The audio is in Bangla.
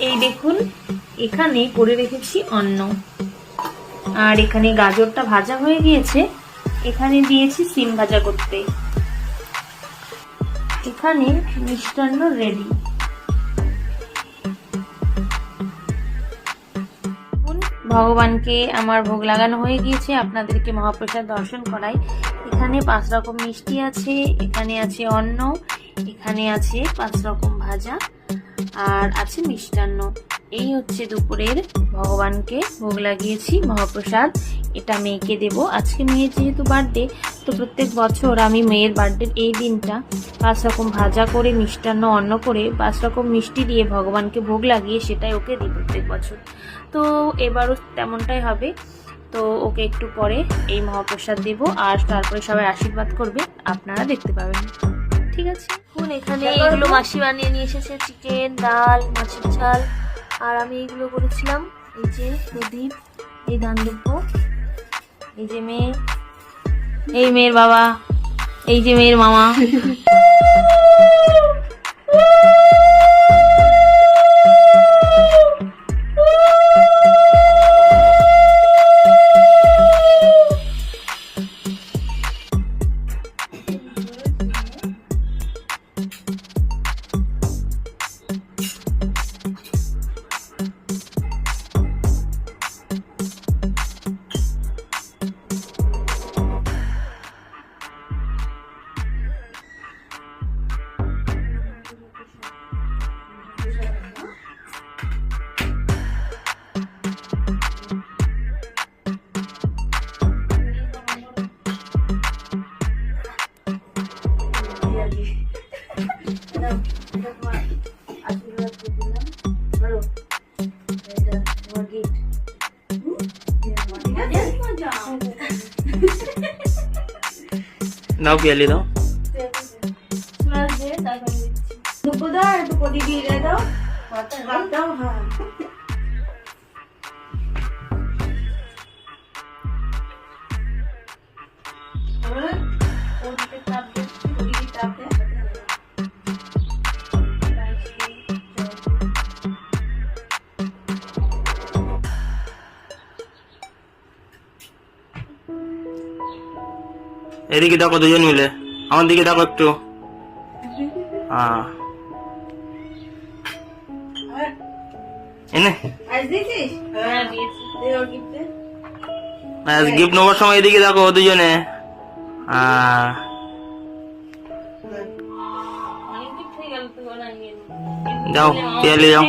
এই দেখুন এখানে করে রেখেছি অন্ন, আর এখানে গাজরটা ভাজা হয়ে গিয়েছে। এখানে দিয়েছি সিম ভাজা করতে। এখানে মিষ্টান্ন রেডি। ভগবানকে আমার ভোগ লাগানো হয়ে গিয়েছে। আপনাদেরকে মহাপ্রসাদ দর্শন করাই। এখানে 5 রকম মিষ্টি আছে, এখানে আছে অন্ন, এখানে আছে 5 রকম ভাজা, আর আছে মিষ্টান্ন। এই হচ্ছে দুপুরের ভগবানকে ভোগ লাগিয়েছি মহাপ্রসাদ। এটা মেয়েকে দেব। আজকে মেয়ের যেহেতু বার্থডে, তো প্রত্যেক বছর আমি মেয়ের বার্থডের এই দিনটা 5 রকম ভাজা করে, মিষ্টান্ন, অন্ন করে 5 রকম মিষ্টি দিয়ে ভগবানকে ভোগ লাগিয়ে সেটাই ওকে দিই প্রত্যেক বছর। তো এবারও তেমনটাই হবে। তো ওকে একটু পরে এই মহাপ্রসাদ দেব, আর তারপরে সবাই আশীর্বাদ করবে, আপনারা দেখতে পাবেন। ঠিক আছে। এখন এখানে এগুলো মাসি বানিয়ে নিয়ে এসেছে, চিকেন, ডাল, মাছের ঝাল, আর আমি এইগুলো করেছিলাম। এই যে প্রদীপ, এই দানদ্রব্য, এই যে মেয়ে, এই মেয়ের বাবা, এই যে মেয়ের মামা। নাও পিয়ালি দাও। এদিকে দেখো দুজন মিলে, আমার দিকে দেখো একটু। এনে গিফট নেওয়ার সময় এদিকে দেখো দুজনে। যাও পিয়ালি যাও।